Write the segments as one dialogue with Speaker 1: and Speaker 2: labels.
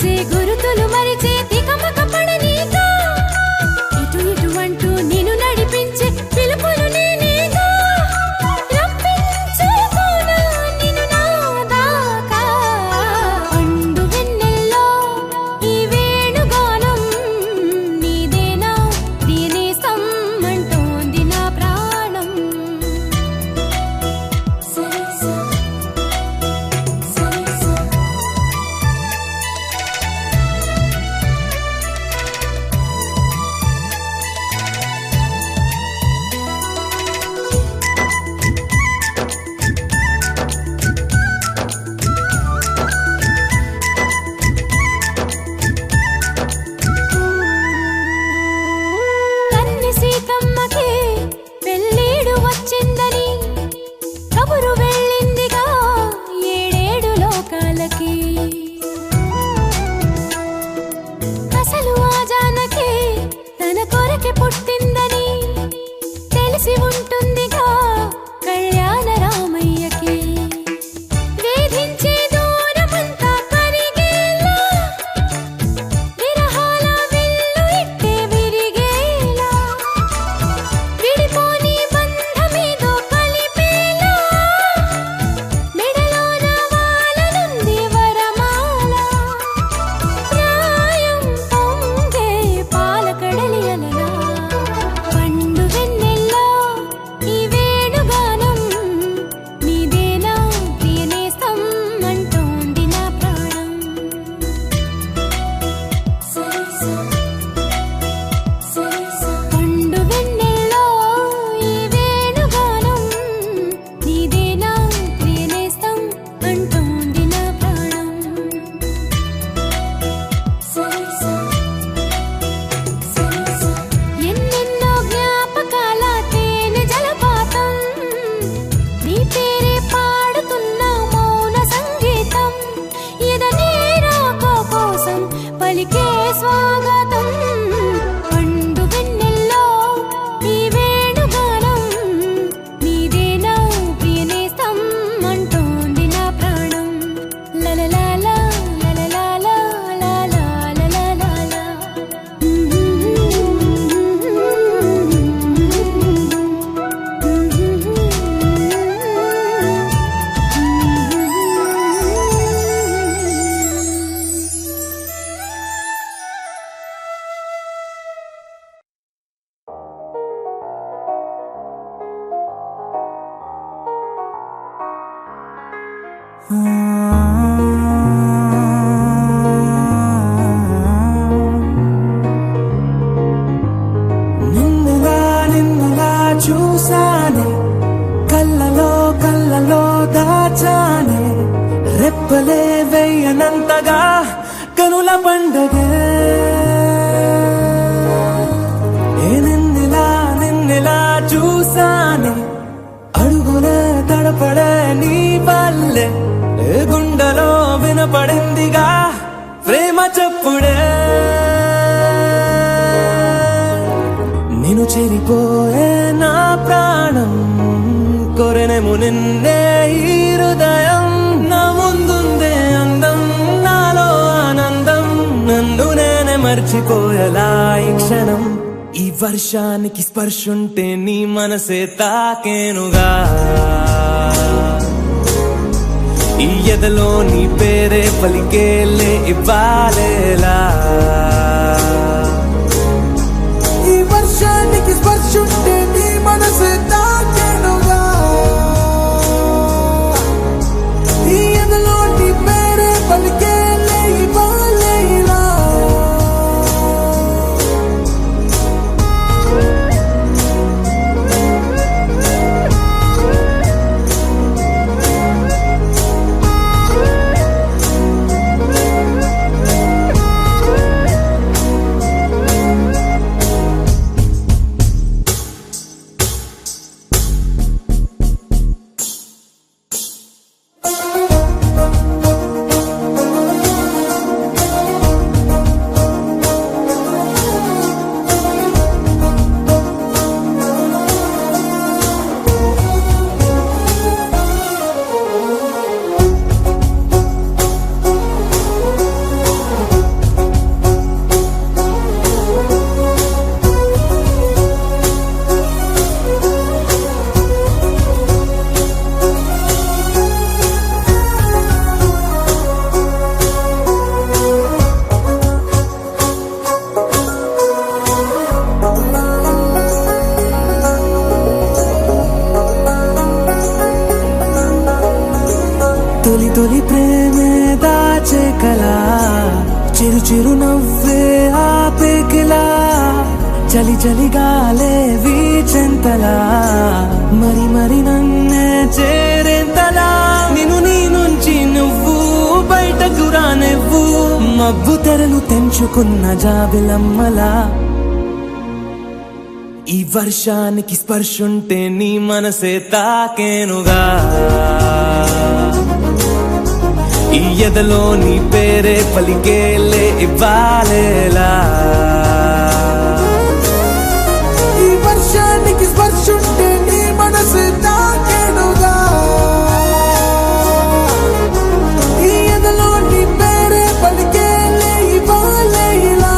Speaker 1: పిలిచే గురుతులు మరిచే తికమక పడనీగా ఇటు ఇటు అంటూ నిన్ను నడిపించే పిలుపులు నేనేగా రప్పించుకోనా నిన్ను నా దాకా పండు వెన్నెల్లో ఈ వేణుగానం నీదేనా ప్రియనేస్తం అంటోంది నా ప్రాణం కన్నె సీతమ్మకి పెళ్ళీడు వచ్చిందని కబురు వెళ్ళిందిగా ఏడేడు లోకాలకి అసలు ఆ జానకి తన కొరకే పుట్టిందని తెలిసి ఉంటుందిగా కళ్యాణ రామయ్యకి వేధించే దూరమంతా కరిగేలా విరహాల విల్లు ఇట్టే విరిగేలా విడిపోని బంధమేదో కలిపేలా మెడలోన వాలనుంది వరమాల ప్రాయం పొంగే పాలకడలి అలలా పండు వెన్నెల్లో ఈ వేణుగానం నీదేనా ప్రియనేస్తం అంటోంది నా ప్రాణం పండు వెన్నెల్లో ఈ వేణుగానం నీదేనా ప్రియనేస్తం అంటోంది నా ప్రాణం ఎన్నెన్నో జ్ఞాపకాల తేనె జలపాతం నీ పేరే పాడుతున్న మౌన సంగీతం ఎదనే రాకో కోసం పలికే స్వాగతం పండు వెన్నెల్లో ఈ వేణుగానం నీదేనా ప్రియనేస్తం అంటోంది నా ప్రాణం లలలాలా లలలాలా లాలాలాలాలా
Speaker 2: నిన్నులా చూసానే కళ్ళలో దాచానే రెప్పలే వెయ్యనంతగా కనుల పండగే నిన్నులా చూసానే అడుగునే తడపడే నీ వల్లే గుండెలో వినపడిందిగా ప్రేమ చెప్పుడే నిన్ను చెరిపోయే నా ప్రాణం కొరెనేమో నిన్నే ఈ హృదయం నా ముందుందే అందం నాలో ఆనందం నన్ను నేనే మర్చిపోయేలా ఈ క్షణం ఈ వర్షానికి స్పర్శుంటే నీ మనసే తాకేనుగా ఈ ఎదలో నీ పేరే పలికేలే ఇవ్వాలేలా ఈ వర్షానికి స్పర్శుంటే నీ మనసే తాకేనుగా ఈ ఎదలో నీ పేరే పలికేలే ఇవ్వాలేలా చిరునవ్వే ఆపేకిలా చలి చలిగాలే వీచెంతలా మరి మరి నన్నే చేరేంతలా నిన్ను నీ నుంచి నువ్వు బయటకు రానివ్వు మబ్బు తెరలు తెంచుకున్న జాబిలమ్మలా ఈ వర్షానికి స్పర్శుంటే నీ మనసే తాకేనుగా ఈ ఎదలో నీ పేరే పలికేలే ఇవ్వాలేలా ఈ వర్షానికి స్పర్శుంటే నీ మనసే తాకేనుగా ఈ ఎదలో నీ పేరే పలికేలే ఇవ్వాలేలా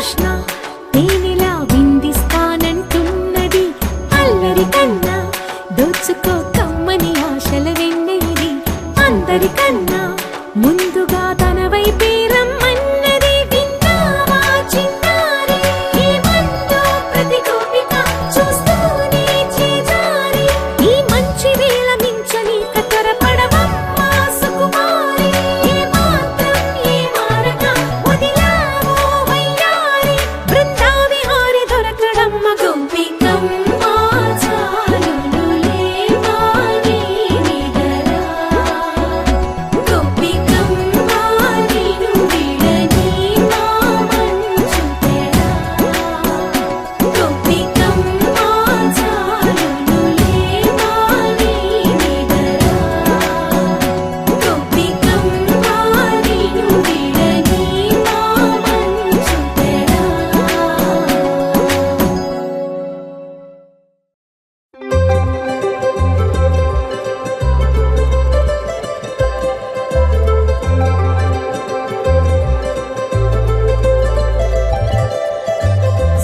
Speaker 1: కృష్ణ తేనెలా విందిస్తానంటున్నది అల్లరి కన్నా దోచుకో కమ్మని ఆశల వెన్నెది అందరికన్నా ముందుగా తన వైపే రమ్మన్నది విన్నావా చిన్నారి ఈ మందు ప్రతి గోపిక చూస్తూనే చేజారి ఈ మంచి వేళ మించని కతరపడవమ్మా సుకుమారి ఏ మాత్రం ఏ మారక వదిలావో వయ్యారి బృందావిహారి దొరకడమ్మ గోపికమ్మ చాలునులే మాని నిదరా గోపికమ్మ నిను విడని మా మంచు తెరా గోపికమ్మ చాలునులే మాని నిదరా గోపికమ్మ నిను విడని మా మంచు తెరా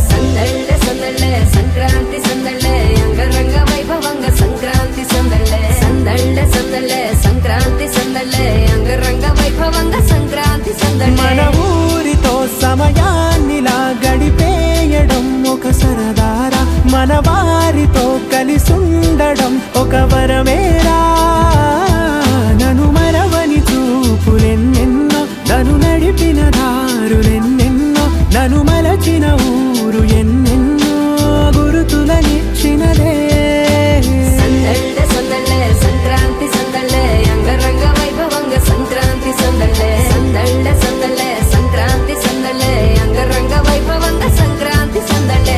Speaker 3: సందళ్ళ సందళ్ళ సంక్రాంతి సందళ్ళ అంగరంగ వైభవంగ సంక్రాంతి సందళ్ళ సందళ్ళ సందళ్ళ సంక్రాంతి సందళ్ళ అంగరంగ వైభవంగ సంక్రాంతి సందళ్ళ
Speaker 2: మన ఊరితో సమయాన్నిలా గడిపేయడం ఒక సరదారా మన వారితో కలిసుండడం ఒక వరమేరా నన్ను మరవని చూపులెన్నెన్నో నన్ను నడిపిన దారులెన్నెన్నో నన్ను మలచిన ఊరు ఎన్నెన్నో గురుతులనిచ్చినదే
Speaker 3: సందళ్ళ సందళ్ళ సంక్రాంతి సందళ్ళ అంగరంగ వైభవంగ సంక్రాంతి సందళ్ళ సందళ్ళ సందళ్ళ సంక్రాంతి సందళ్ళ అంగరంగ వైభవంగ సంక్రాంతి సందళ్ళ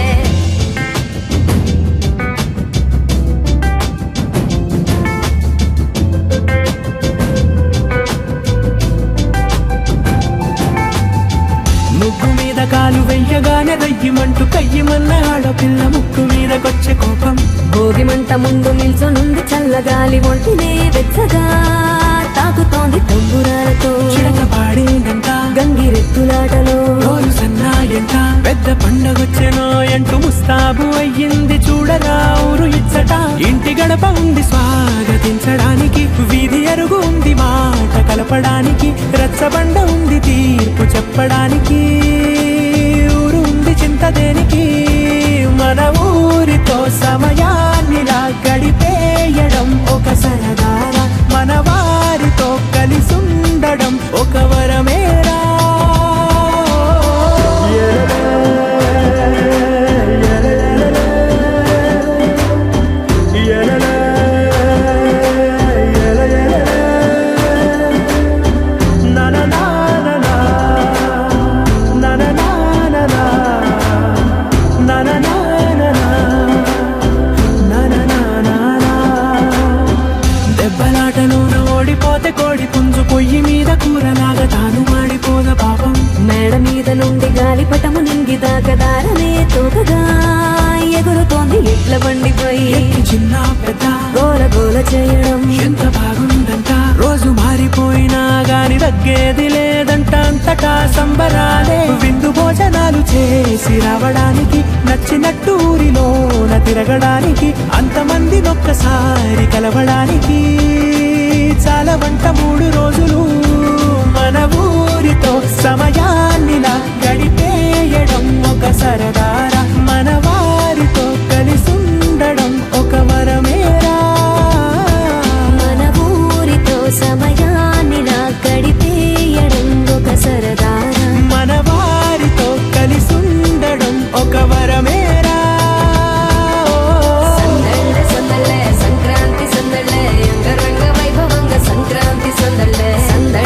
Speaker 2: ముగ్గు మీద కాలు వెయ్యగానే రయ్యమంటూ కయ్యమన్న ఆడపిల్ల ముక్కు మీదకొచ్చే కోపం
Speaker 3: భోగిమంట ముందు నిల్చొనుంది చల్లగాలి ఒంటినే వెచ్చగా తాకుతోంది తంబురాలతో
Speaker 2: చిడక పాడేనంట
Speaker 3: గంగిరెద్దులాటలో
Speaker 2: రోజు సన్నాయంట పెద్ద పండగొచ్చెనో అంటూ ముస్తాబు అయ్యింది చూడరా ఊరు ఇచ్చట ఇంటి గడప ఉంది స్వాగతించడానికి వీధి అరుగు ఉంది మాట కలపడానికి రచ్చబండ ఉంది తీర్పు చెప్పడానికి ఊరు ఉంది చింత దేనికి మన ఊరితో సమయాన్నిలా గడిపేయడం ఒక సరదారా మన వారితో కలిసుండడం ఒక వరమేరా నా నా నా నా నా నా నా నా నా నా నా నా దెబ్బలాటలోన ఓడిపోతే కోడి పుంజు పొయ్యి మీద కూరలాగా తాను మాడిపోద పాపం
Speaker 3: మేడ మీద నుండి గాలిపటము నింగి దాకదారనే తోకగా ఎగురుతోంది ఎట్ల బండిపై
Speaker 2: ఎత్తి చిన్న పెద్ద
Speaker 3: గోల గోల చేయడం
Speaker 2: ఎంత బాగుందంట రోజు మారిపోయినా గాని తగ్గేది లేదంట అంతటా సంబరాలే విందు భోజనాలు చేసి రావడానికి నచ్చినట్టు ఊరిలోన తిరగడానికి అంతమంది ఒక్కసారి కలవడానికి చాలా వంట 3 రోజులు మన ఊరితో సమయాన్నిలా గడిపేయడం ఒక సరదారా మన వారితో కలిసుండడం ఒక వరమేరా
Speaker 3: మన ఊరితో సమయాన్నిలా గడిపేయడం ఒక సరదారా
Speaker 2: మన వారితో కలిసుండడం ఒక వరమేరా
Speaker 3: సందళ్ళ సందళ్ళ సంక్రాంతి సందళ్ళ అంగరంగ వైభవంగ సంక్రాంతి సందళ్ళ సందళ్ళ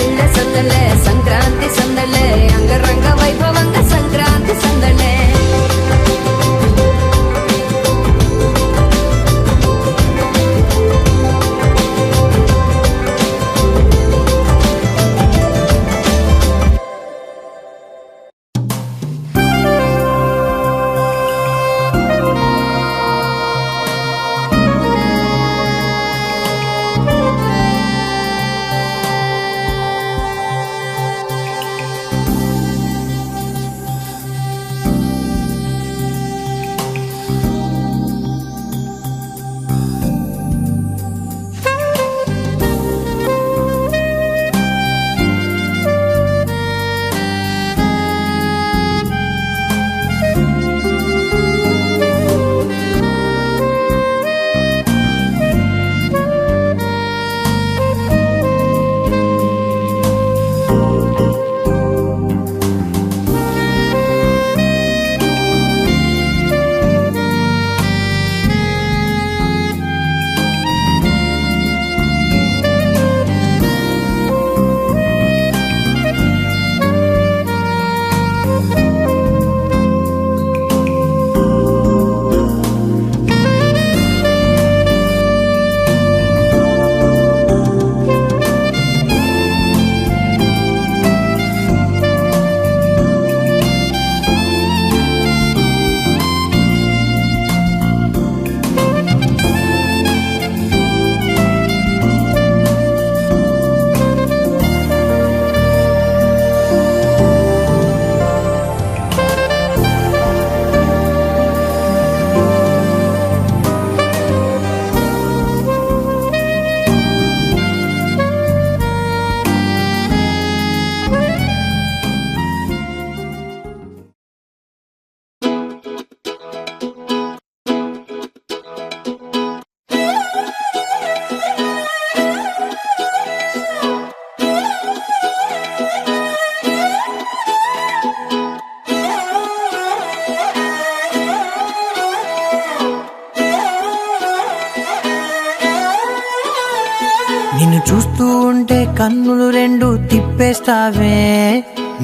Speaker 2: చూస్తుంటే కన్నులు రెండు తిప్పేస్తావే,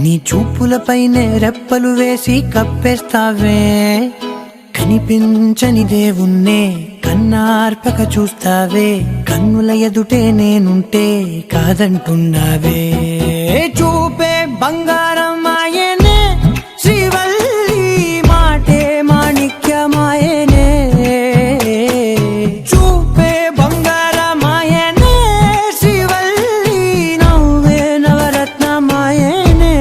Speaker 2: నీ చూపులపైనే రెప్పలు వేసి కప్పేస్తావే. కనిపించని దేవుణ్ణే కన్నార్పక చూస్తావే, కన్నుల ఎదుటే నేనుంటే కాదంటున్నావే. చూపే బంగారం ఆయనే శ్రీవల్లి, మాటే మాణిక్యమాయనే. చూపే బంగారమాయనే శ్రీవల్లి, నవ్వే నవరత్నమాయనే.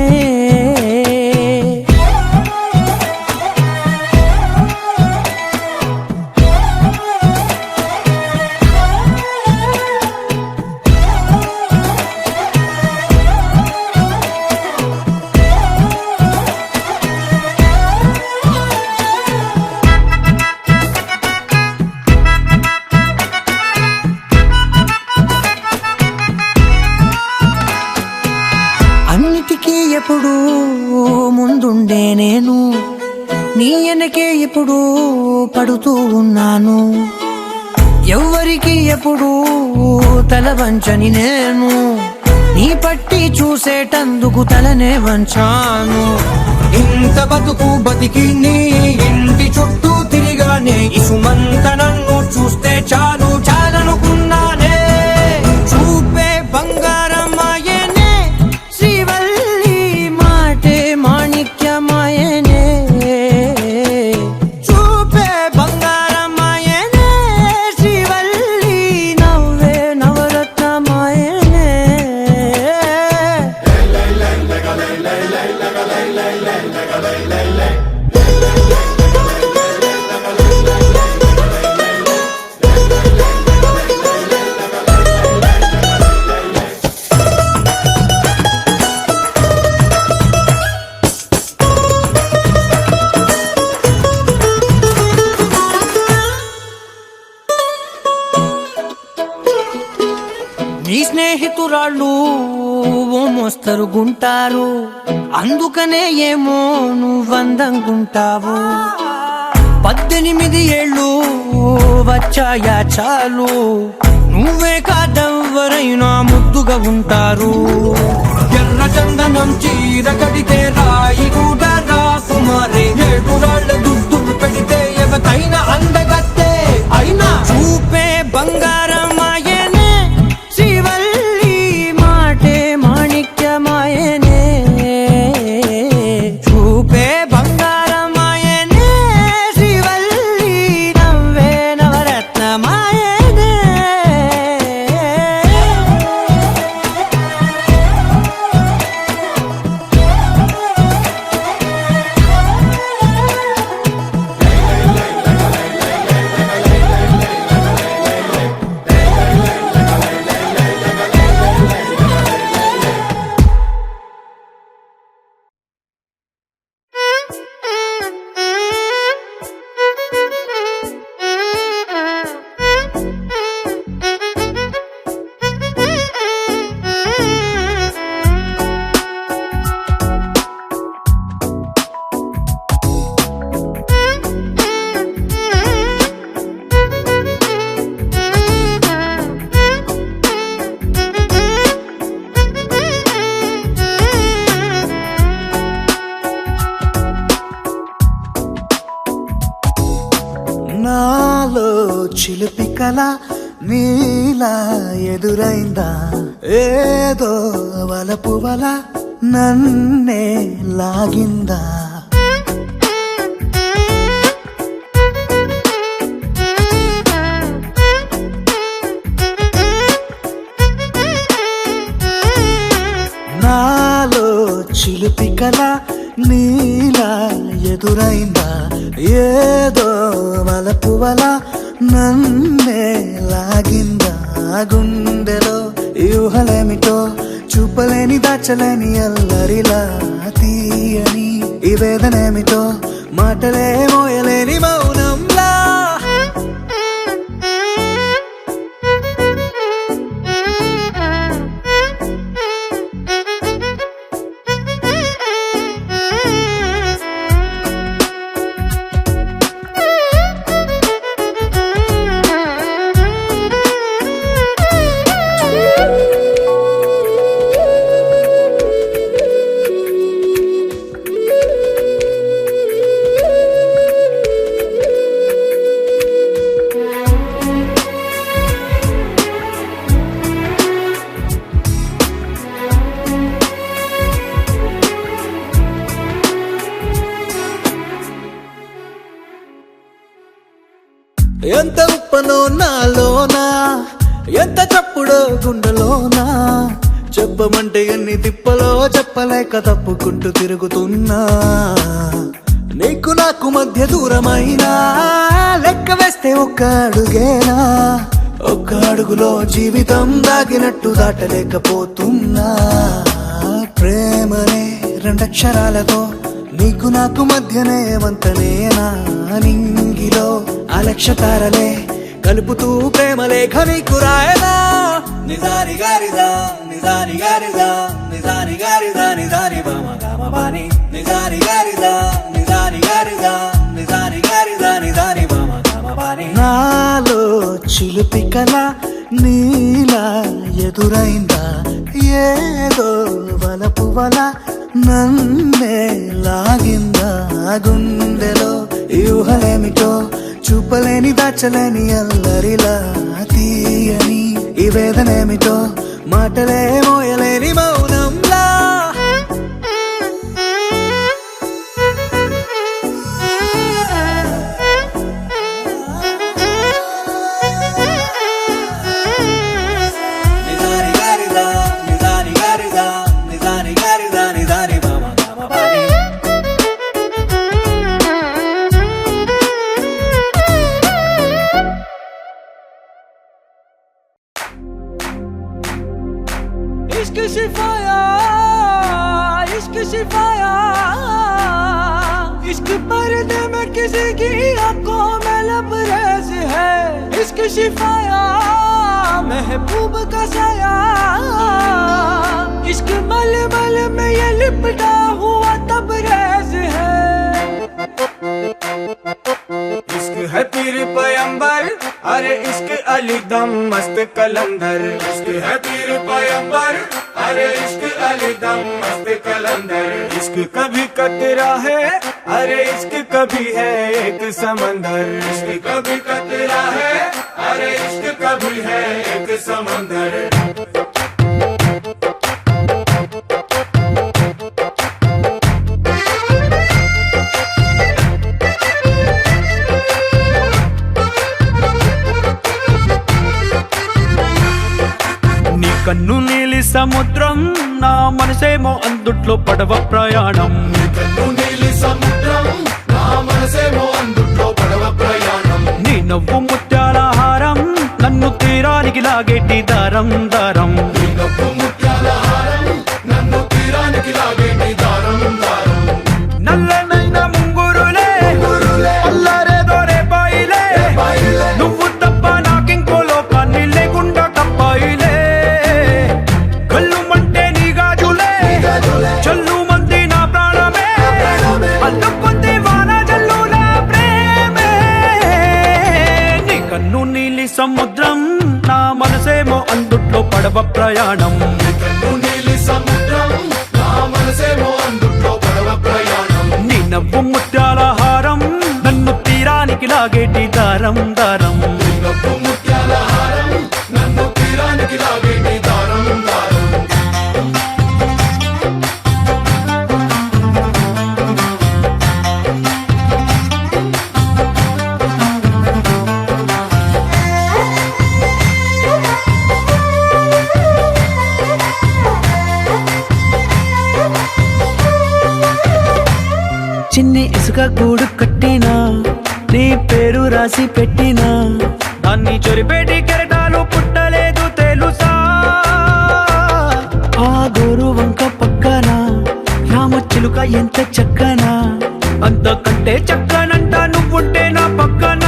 Speaker 2: అన్నిటికీ ఎప్పుడు ముందుండే నేను, నీ వెనకే ఎప్పుడు పడుతూ ఉన్నాను. ఎవ్వరికి ఎప్పుడు తల వంచని నేను, నీ పట్టి చూసేటందుకు తలనే వంచాను. ఇంత బతుకు బతికి నీ ఇంటి చుట్టూ తిరిగానే, ఇసుమంత నన్ను చూస్తే చాలు చాలనుకున్నానే. చూపే బంగారమాయనే శ్రీవల్లి, మాటే మాణిక్యమాయనే. చూపే బంగారమాయనే శ్రీవల్లి, నవ్వే నవరత్నమాయనే. నీ స్నేహితురాళ్ళు ఓ మోస్తరు గుంటారు, అందుకనే ఏమో నువ్వందంగుంటావు. 18 ఏళ్ళు వచ్చాయా చాలు, నువ్వే కాదెవ్వరైనా ముద్దుగా ఉంటారు. ఎర్ర చందనం చీర కడితే రాయి కూడా రాకుమారే, ఏడురాళ్ళ దుద్దులు పెడితే ఎవతైనా అందగత్తే అయినా. చూపే బంగారమాయనే శ్రీవల్లి, మాటే మాణిక్యమాయనే. చూపే బంగారమాయనే శ్రీవల్లి, నవ్వే నవరత్నమాయనే.
Speaker 4: నాలో చిలిపి కల నీలా ఎదురైందా, ఏదో వలపు వల నన్నే లాగిందా. నాలో చిలిపి కల నీలా ఎదురైందా, ఏదో వలపు వల నన్నే లాగిందా. గుండెలో యూహలేమిటో చూపలేని దాచలేని అల్లరిలా తీయని ఈ వేదనేమిటో మాటలే మోయలేని మౌనంలా. ఎంత ఉప్పనో నాలోనా, ఎంత చప్పుడో గుండెలోనా. చెప్పమంటే ఎన్ని తిప్పలో చెప్పలేక తప్పుకుంటూ తిరుగుతున్నా. నీకు నాకు మధ్య దూరమైనా లెక్క వేస్తే ఒక్క అడుగేనా. ఒక్క అడుగులో జీవితం దాగినట్టు దాటలేకపోతున్నా. ప్రేమనే రెండక్షరాలతో నీకు నాకు మధ్యనే వంతనేనా. నింగిలో అలక్షతారలే కలుపుతూ ప్రేమ లేఖ నీకు రాయనా. నిజాని గారిదా నిజాని గారిదా నిజాని గారిదా నిజాని బామ గామ బాని. నిజాని గారిదా నిజాని గారిదా నిజాని గారిదా నిజాని బామ గామ బాని. నాలో చిలిపి కల నీలా ఎదురైందా. ఏదో వలపు వల నన్నే లాగిందా. గుండెలో ఊహలేమిటో చూపలేని దాచలేని అల్లరిలా. తీయని ఈ వేదనేమిటో మాటలే మోయలేని మౌనంలా. నిజాని గారిదా నిజాని గారిదా నిజాని గారిదా నిజాని బామ గామ బాని.
Speaker 2: इश्क शिफाया इश्क शिफाया, इश्क पर्दे में किसी की आंखों में लबरेज है. इश्क शिफाया महबूब का साया, इश्क मलमल में ये लिपटा हुआ तबरेज है. इश्क है पीर पैगंबर, अरे इश्क अली दम मस्त कलंदर. इश्क है पीर पैगंबर, अरे इश्क अली दम मस्त कलंदर. इश्क कभी कतरा है, अरे इश्क कभी है एक समंदर. इश्क कभी कतरा है, अरे इश्क कभी है एक समंदर.
Speaker 5: కన్ను నీలి సముద్రం నా మనసేమో అందుట్లో పడవ ప్రయాణం.
Speaker 6: కన్ను నీలి సముద్రం నా మనసేమో అందుట్లో పడవ ప్రయాణం.
Speaker 5: నీ నవ్వు ముత్యాల హారం నన్ను తీరానికి లాగేటి దారం దారం.
Speaker 6: నీ నవ్వు ముత్యాల హారం నన్ను తీరానికి లాగేటి దారం దారం.
Speaker 5: నల్లనైన ముంగురులే అల్లారేదో రేపాయిలే, నువ్వు తప్ప నాకింకో లోకాన్ని లేకుండా కప్పాయిలే. చల్లు మంది నా ప్రాణమే అల్లుకుంది వాన జల్లుల ప్రేమే. నీ కన్ను నీలి సముద్రం నా మనసేమో అందుట్లో పడవ ప్రయాణం.
Speaker 6: కన్ను నీలి సముద్రం నా మనసేమో అందుట్లో పడవ ప్రయాణం.
Speaker 5: నీ నవ్వు ముత్యాల హారం నన్ను తీరానికి లాగేటి దారం దారం.
Speaker 6: నీ నవ్వు ముత్యాల హారం నన్ను తీరానికి లాగేటి దారం దారం.
Speaker 5: చిన్ని ఇసుక గూడు కట్టినా నీ పేరు రాసి పెట్టినా, దాన్ని చొరిపేటి కెరటాలు పుట్టలేదు తెలుసా. ఆ గోరు వంక పక్కన రామచిలుక ఎంత చక్కనా, అంతకంటే చక్కనంట నువ్వుంటే నా పక్కన.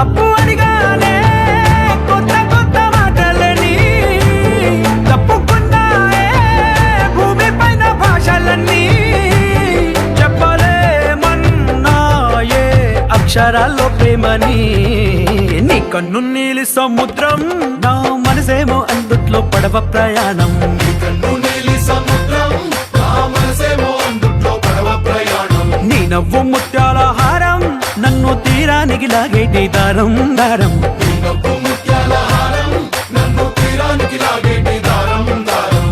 Speaker 5: అప్పు అడిగానే కొత్త కొత్త మాటలని, తప్పుకున్నాయే భూమి పైన భాషలన్నీ. చెప్పలేమన్నాయే అక్షరాల్లో ప్రేమని. నీ కన్ను నీలి సముద్రం నా మనసేమో అందుట్లో పడవ ప్రయాణం.
Speaker 6: కన్ను నీలి సముద్రం నా మనసేమో అందుట్లో పడవ ప్రయాణం.
Speaker 5: నీ నవ్వు ముత్యాల హారం నన్ను తీరానికి లాగేటి దారం దారం.
Speaker 6: నీ నవ్వు ముత్యాల హారం నన్ను తీరానికి లాగేటి దారం దారం.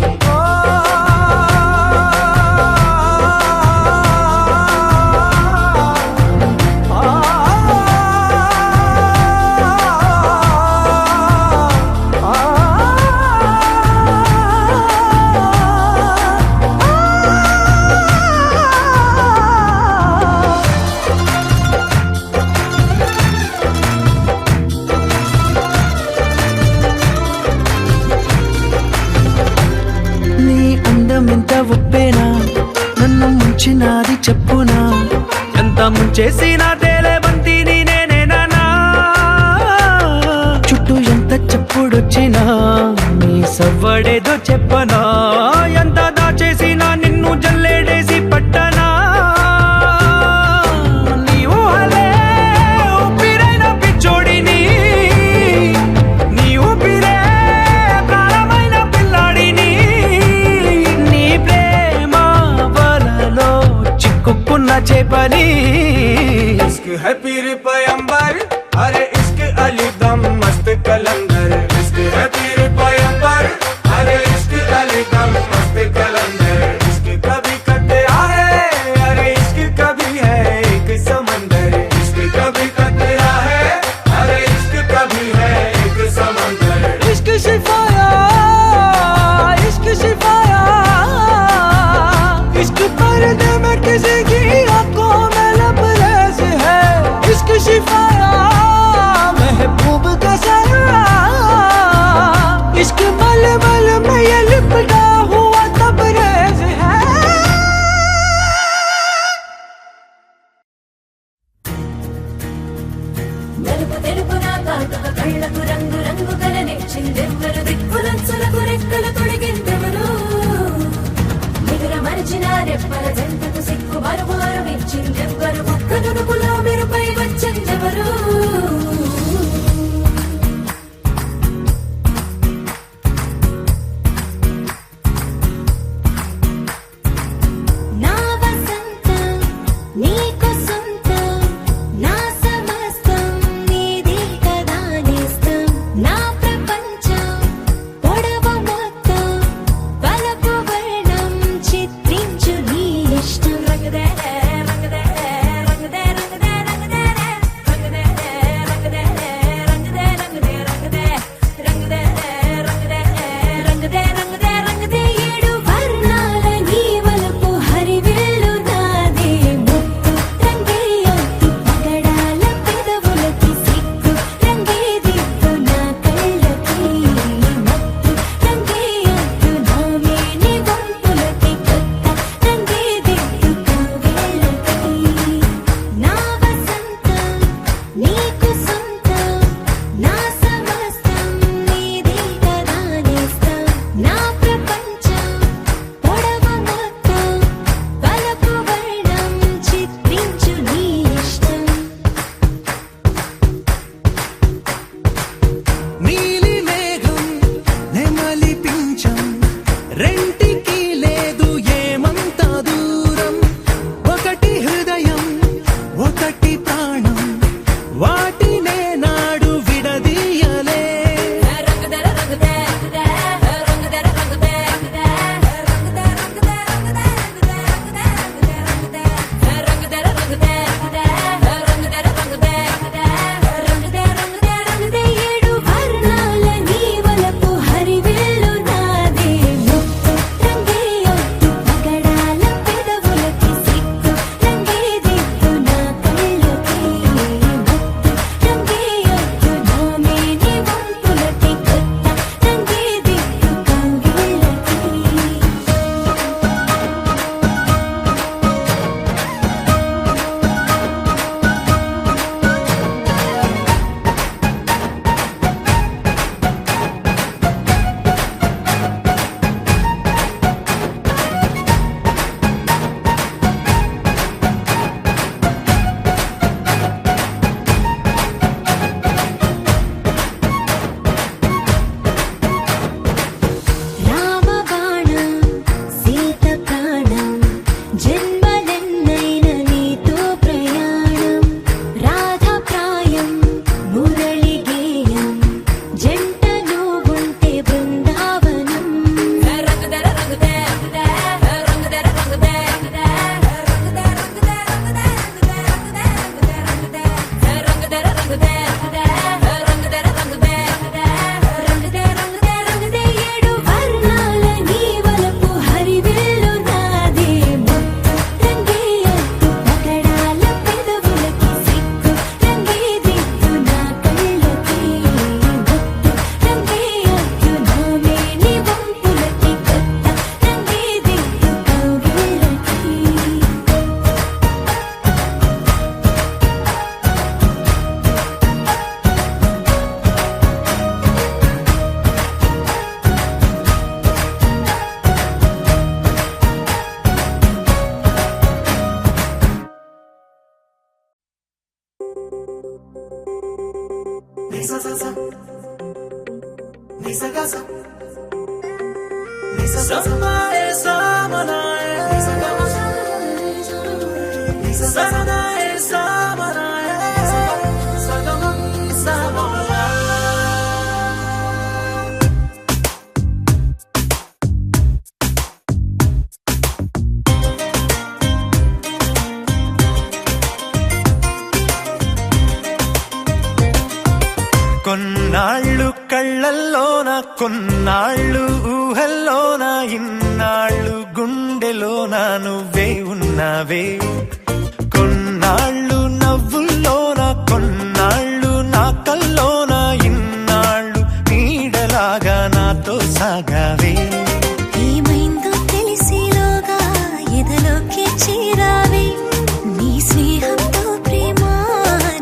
Speaker 5: ఉప్పేనా నన్ను ముంచినాది చెప్పునా ఎంత ముంచేసినా తేలే బంతిని నేనేనా చుట్టూ ఎంత చెప్పుడొచ్చినా నీ సవ్వడేదో చెప్పనా ఎంత దాచేసినా నిన్ను జల్లేడేసి పట్టనా నీవు అలే ఊపిరైన పిచ్చోడిని నీ ఊపిరే ప్రాణమైన పిల్లాడిని నీ ప్రేమ వలలో చిక్కుకున్న చేపని
Speaker 2: इश्क है पीर पैगंबर अरे इश्क अली दम मस्त कलंदर इश्क है पीर पैगंबर अरे इश्क अली दम मस्त कलंदर इश्क कभी कतरा है अरे इश्क कभी है एक समंदर इश्क कभी कतरा है अरे इश्क कभी है एक समंदर
Speaker 5: इश्क शिफाया इश्क शिफाया इश्क पर्दे में किसी की आंखों में लबरेज है इश्क शिफाया महबूब का सरा इश्क मलमल में ये लिपटा हुआ तबरेज है
Speaker 3: నలుపు తెలుపు నా కాటుక కళ్ళకు రంగు రంగు కలనిచ్చిందెవ్వరు దిక్కులంచులకు రెక్కలు తొడిగిందెవరు నిదుర మరిచిన రెప్పల జంటకు సిక్కు మరుమారు ఇచ్చిందెవ్వరు ఒక్క నునుపులో మెరుపై వచ్చిందెవరు నా వసంతం నీకు సొంతం నా సమస్తం నీది కదా నేస్తం నా ప్రపంచం పొడవు మొత్తం వలపు వర్ణం చిత్రించు నీ ఇష్టం రంగదే రంగదే రంగదే రంగదే రంగదే రంగదే రంగదే రంగదే రంగదే రంగదే రంగదే రంగదే రంగదే రంగదే రంగదే ఏడు వర్ణాల నీ వలపు హరివిల్లు నాదే ముత్తు రంగేయొద్దు పగడాల పెదవులకి సిగ్గు రంగే దిద్దు నా కళ్ళకి మత్తు రంగేయొద్దు నా మేని వంపులకి కొత్త రంగే దిద్దు కవ్వేళ్ళకి నా వసంతం నీకు సొంతం నా సమస్తం నీది కదా నేస్తం నా ప్రపంచం పొడవు మొత్తం వలపు వర్ణం చిత్రించు నీ ఇష్టం
Speaker 5: నీలి మేఘం నెమలి పించం రెంటికి లేదు ఏమంత దూరం ఒకటి హృదయం ఒకటి ప్రాణం వాటినే నాడు విడదీయలే
Speaker 3: రంగదర రంగదే రంగదే రంగదర రంగదే రంగదే రంగదే రంగదే రంగదే రంగదే రంగదర రంగదే రంగదే రంగదర రంగదే రంగదే రంగదే రంగదే ఏడు వర్ణాల నీ వలపు హరివిల్లు నాదే ముత్తు
Speaker 5: కొన్నాళ్ళు కళ్ళల్లోన కొన్నాళ్ళు ఊహల్లోన ఇన్నాళ్ళు గుండెలోన నువ్వే ఉన్నావే కొన్నాళ్ళు నవ్వుల్లోన కొన్నాళ్ళు నా కల్లోన ఇన్నాళ్ళు నీడలాగా నాతో సాగావే
Speaker 1: ఏమైందో తెలిసేలోగా ఎదలోకి చేరావే నీ స్నేహంతో ప్రేమ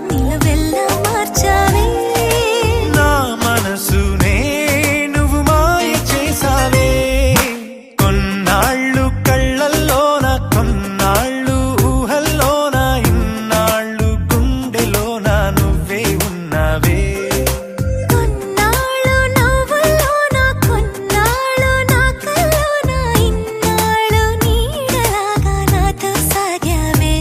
Speaker 1: నిలవెల్లా మార్చావే
Speaker 5: నా మనసునే నువ్వు మాయ చేసావే కొన్నాళ్ళు కళ్ళల్లోన కొన్నాళ్ళు ఊహల్లోన ఇన్నాళ్ళు గుండెలోన నువ్వే ఉన్నావే
Speaker 1: కొన్నాళ్ళు నవ్వుల్లోన కొన్నాళ్ళు నా కల్లోన ఇన్నాళ్ళు నీడలాగా నాతో సాగావే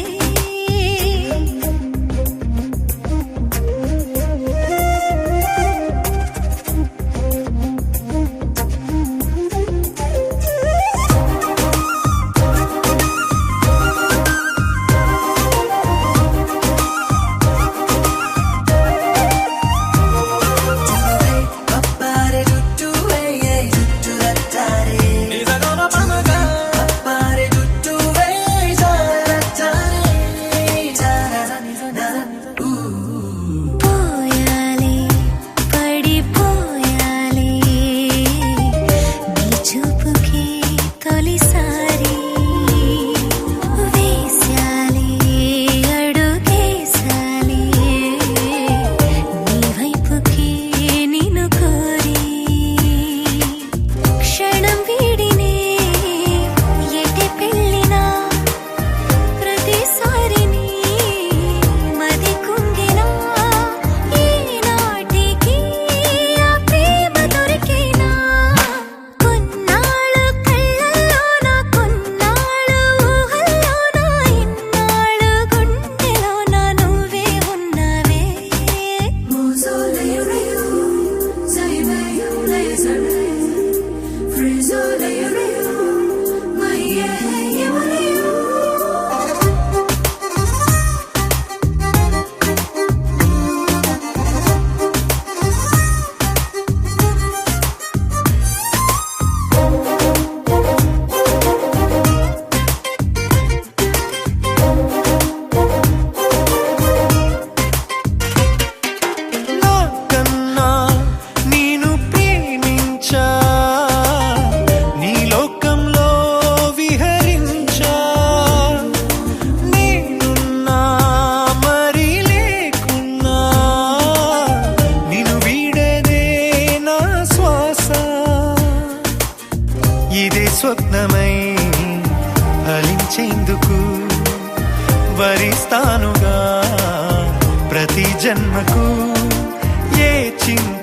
Speaker 1: పోయాలి పడిపోయాలి నీ చూపుకి తొలిసారి వేశాలి అడుగేశాలి నీ వైపుకి నిన్ను కోరి క్షణం వీడినే ఎటే పెళ్ళినా ప్రతిసారి నీ మది కుంగినా ఈనాటికి ఆ ప్రేమ దొరికేనా కొన్నాళ్ళు కళ్ళల్లోన కొన్నాళ్ళు ఊహల్లోన ఇన్నాళ్ళు గుండెలోన నువ్వే ఉన్నావే
Speaker 5: నాకన్నా నేను ప్రేమించా నీ లోకంలో విహరించా నేనున్నా మరి లేకున్నా నిన్ను వీడేదే నా శ్వాస ఇదే స్వప్నమై ఫలించేందుకు వరిస్తానుగా ప్రతి జన్మకు ఏ చింత